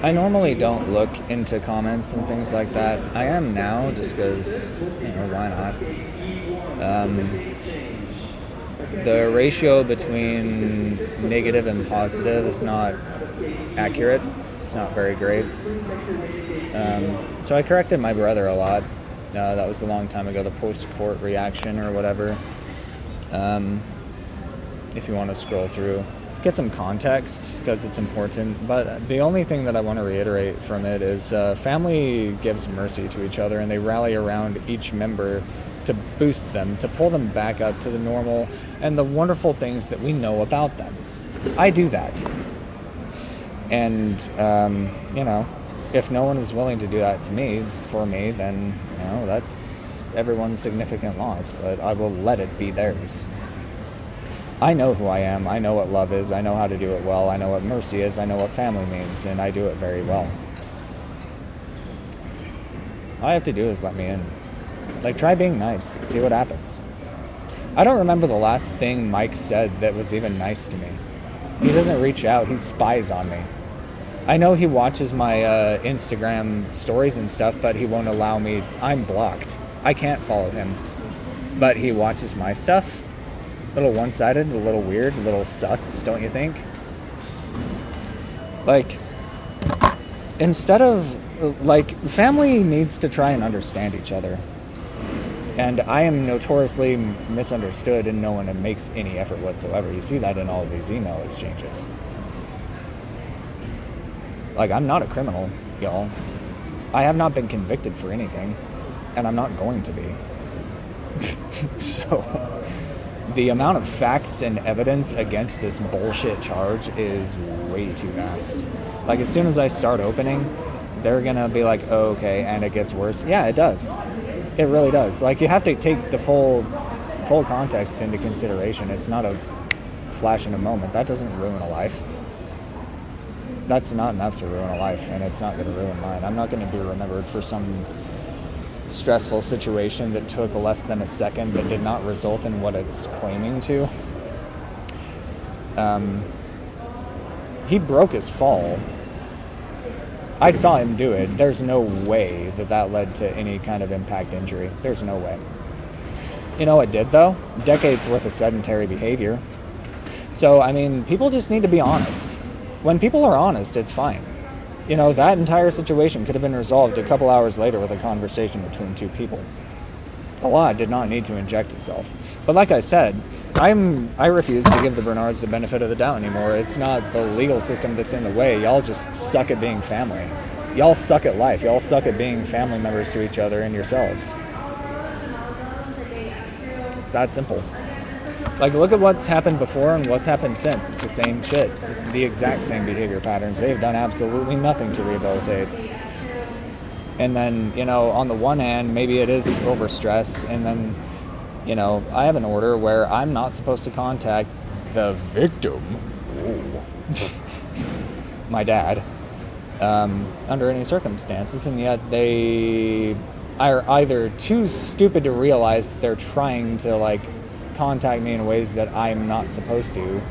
I normally don't look into comments and things like that. I am now just because, why not? The ratio between negative and positive is not accurate. It's not very great. So I corrected my brother a lot. That was a long time ago, the post-court reaction or whatever. If you want to scroll through, get some context because it's important. But the only thing that I want to reiterate from it is family gives mercy to each other, and they rally around each member to boost them, to pull them back up to the normal and the wonderful things that we know about them. I do that. And, if no one is willing to do that for me, then, that's everyone's significant loss, but I will let it be theirs. I know who I am. I know what love is. I know how to do it well. I know what mercy is. I know what family means, and I do it very well. All I have to do is let me in. Try being nice. See what happens. I don't remember the last thing Mike said that was even nice to me. He doesn't reach out. He spies on me. I know he watches my Instagram stories and stuff, but he won't allow me. I'm blocked. I can't follow him. But he watches my stuff. A little one-sided, a little weird, a little sus, don't you think? Instead of, family needs to try and understand each other. And I am notoriously misunderstood, and no one makes any effort whatsoever. You see that in all of these email exchanges. I'm not a criminal, y'all. I have not been convicted for anything, and I'm not going to be. So, the amount of facts and evidence against this bullshit charge is way too vast. As soon as I start opening, they're gonna be like, oh, okay, and it gets worse. Yeah, it does. It really does. You have to take the full context into consideration. It's not a flash in a moment. That doesn't ruin a life. That's not enough to ruin a life, and it's not going to ruin mine. I'm not going to be remembered for some stressful situation that took less than a second that did not result in what it's claiming to. He broke his fall. I saw him do it. There's no way that led to any kind of impact injury. There's no way. You know what did, though? Decades worth of sedentary behavior. So, people just need to be honest. When people are honest, it's fine. That entire situation could have been resolved a couple hours later with a conversation between two people. The law did not need to inject itself. But like I said, I refuse to give the Bernards the benefit of the doubt anymore. It's not the legal system that's in the way. Y'all just suck at being family. Y'all suck at life. Y'all suck at being family members to each other and yourselves. It's that simple. Look at what's happened before and what's happened since. It's the same shit. It's the exact same behavior patterns. They've done absolutely nothing to rehabilitate. And then, on the one hand, maybe it is overstress. And then, I have an order where I'm not supposed to contact the victim, my dad, under any circumstances. And yet they are either too stupid to realize that they're trying to, contact me in ways that I'm not supposed to,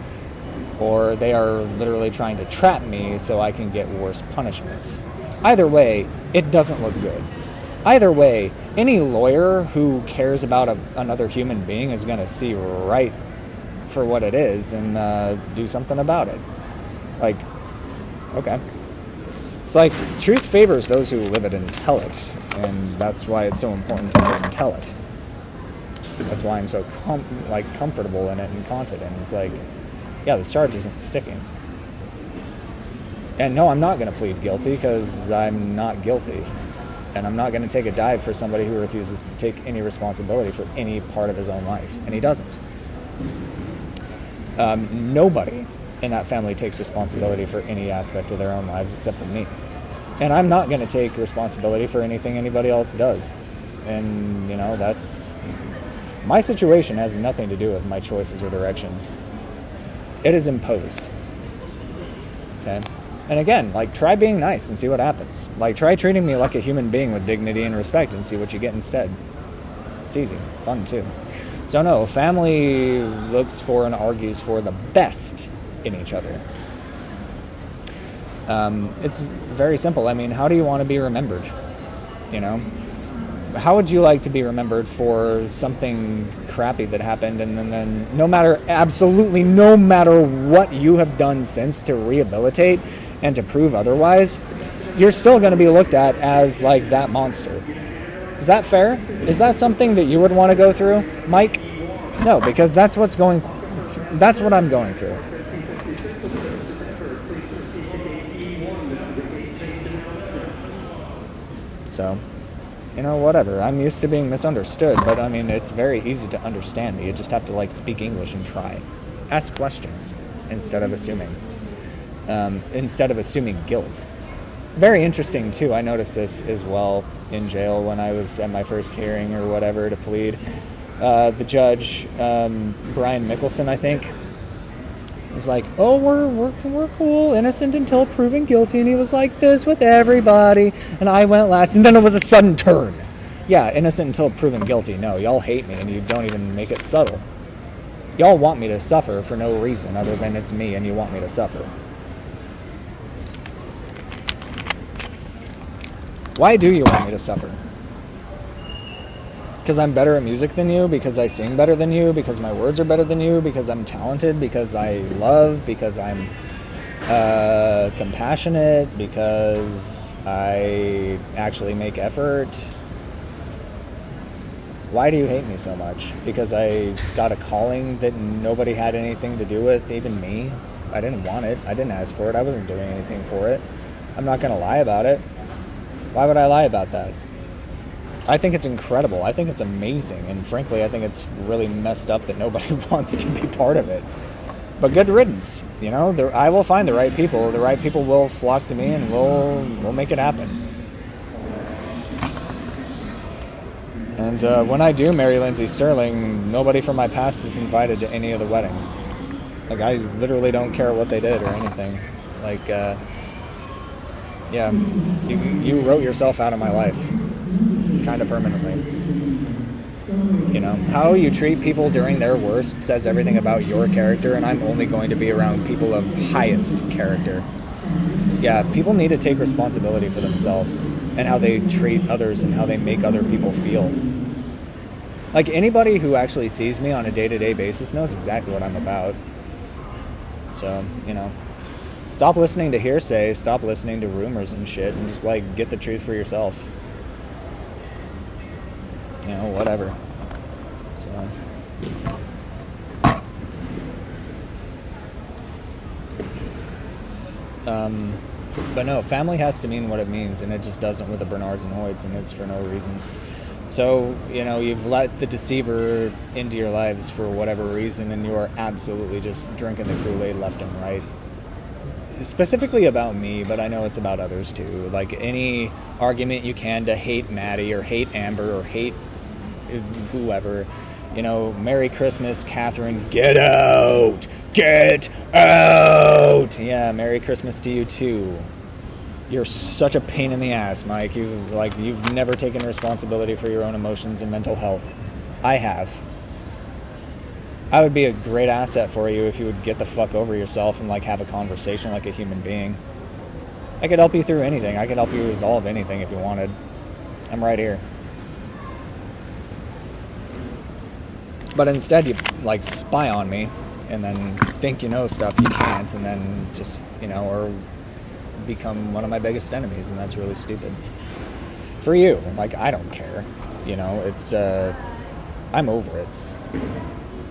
or they are literally trying to trap me so I can get worse punishment. Either way, it doesn't look good. Either way, any lawyer who cares about another human being is going to see right for what it is and do something about it. Okay. It's truth favors those who live it and tell it, and that's why it's so important to live and tell it. That's why I'm so comfortable in it and confident. It's this charge isn't sticking. And no, I'm not going to plead guilty because I'm not guilty. And I'm not going to take a dive for somebody who refuses to take any responsibility for any part of his own life. And he doesn't. Nobody in that family takes responsibility for any aspect of their own lives except for me. And I'm not going to take responsibility for anything anybody else does. And, that's... My situation has nothing to do with my choices or direction. It is imposed. Okay? And again, try being nice and see what happens. Try treating me like a human being with dignity and respect and see what you get instead. It's easy. Fun, too. So no, family looks for and argues for the best in each other. It's very simple. I mean, how do you want to be remembered? You know? How would you like to be remembered for something crappy that happened, and then absolutely no matter what you have done since to rehabilitate and to prove otherwise, you're still going to be looked at as like that monster? Is that fair? Is that something that you would want to go through, Mike? No, because that's what I'm going through. So, whatever. I'm used to being misunderstood, but I mean, it's very easy to understand me. You just have to like speak English and try. Ask questions instead of assuming. Instead of assuming guilt. Very interesting too. I noticed this as well in jail when I was at my first hearing or whatever to plead. The judge, Brian Mickelson, I think, was like, "Oh, we're cool, innocent until proven guilty," and he was like this with everybody, and I went last, and then it was a sudden turn. Yeah, innocent until proven guilty. No, y'all hate me, and you don't even make it subtle. Y'all want me to suffer for no reason other than it's me, and you want me to suffer. Why do you want me to suffer? Because I'm better at music than you, because I sing better than you, because my words are better than you, because I'm talented, because I love, because I'm compassionate, because I actually make effort. Why do you hate me so much? Because I got a calling that nobody had anything to do with, even me. I didn't want it. I didn't ask for it. I wasn't doing anything for it. I'm not going to lie about it. Why would I lie about that? I think it's incredible. I think it's amazing. And frankly, I think it's really messed up that nobody wants to be part of it. But good riddance. I will find the right people. The right people will flock to me, and we'll make it happen. And when I do marry Lindsay Sterling, nobody from my past is invited to any of the weddings. Like, I literally don't care what they did or anything. Like, yeah, you wrote yourself out of my life. Kind of permanently. How you treat people during their worst says everything about your character, and I'm only going to be around people of highest character. Yeah, people need to take responsibility for themselves and how they treat others and how they make other people feel. Like, anybody who actually sees me on a day-to-day basis knows exactly what I'm about. So, stop listening to hearsay, stop listening to rumors and shit, and just, get the truth for yourself. Whatever. So. But no, family has to mean what it means, and it just doesn't with the Bernards and Hoyts, and it's for no reason. So, you've let the deceiver into your lives for whatever reason, and you are absolutely just drinking the Kool-Aid left and right. Specifically about me, but I know it's about others too. Like, any argument you can to hate Maddie or hate Amber or hate whoever, Merry Christmas, Catherine, get out! Get out! Yeah, Merry Christmas to you too. You're such a pain in the ass, Mike. You've never taken responsibility for your own emotions and mental health. I have. I would be a great asset for you if you would get the fuck over yourself and have a conversation like a human being. I could help you through anything. I could help you resolve anything if you wanted. I'm right here. But instead you spy on me and then think you know stuff you can't, and then just, or become one of my biggest enemies, and that's really stupid. For you, I don't care. It's I'm over it.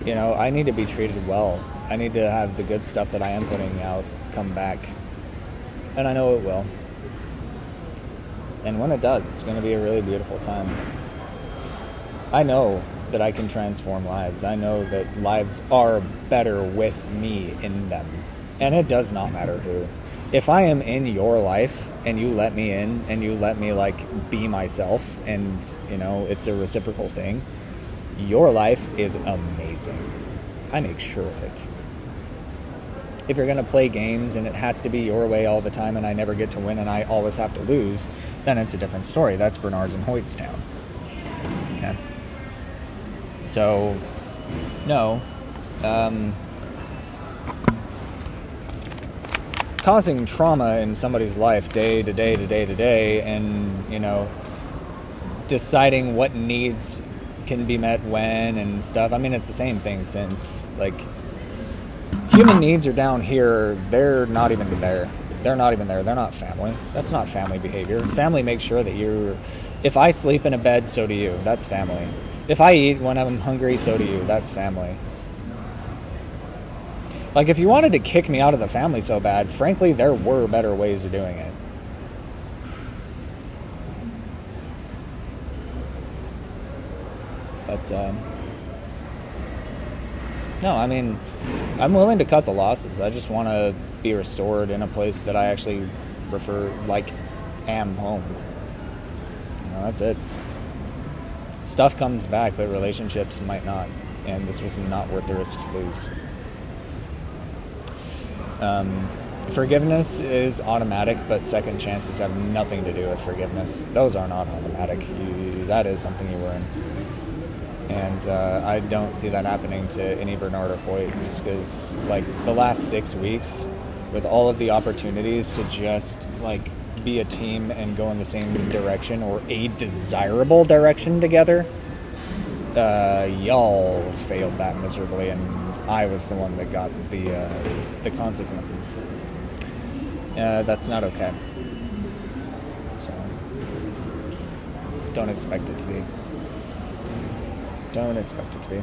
I need to be treated well. I need to have the good stuff that I am putting out come back. And I know it will. And when it does, it's going to be a really beautiful time. I know that I can transform lives. I know that lives are better with me in them. And it does not matter who. If I am in your life and you let me in and you let me be myself, and it's a reciprocal thing, your life is amazing. I make sure of it. If you're going to play games and it has to be your way all the time and I never get to win and I always have to lose, then it's a different story. That's Bernards and Hoyts town. Okay. So, no. causing trauma in somebody's life day to day to day to day, and, you know, deciding what needs can be met when and stuff. I mean, it's the same thing since, like, human needs are down here. They're not even there. They're not even there. They're not family. That's not family behavior. Family makes sure that you're... If I sleep in a bed, so do you. That's family. If I eat when I'm hungry, so do you. That's family. Like, if you wanted to kick me out of the family so bad, frankly, there were better ways of doing it. But, no, I mean, I'm willing to cut the losses. I just want to be restored in a place that I actually am home. You know, that's it. Stuff comes back, but relationships might not. And this was not worth the risk to lose. Forgiveness is automatic, but second chances have nothing to do with forgiveness. Those are not automatic. That is something you earn. And I don't see that happening to any Bernard or Hoyt, just because, like, the last 6 weeks, with all of the opportunities to just, like, be a team and go in the same direction, or a desirable direction together, y'all failed that miserably, and I was the one that got the consequences. That's not okay. So, don't expect it to be. Don't expect it to be.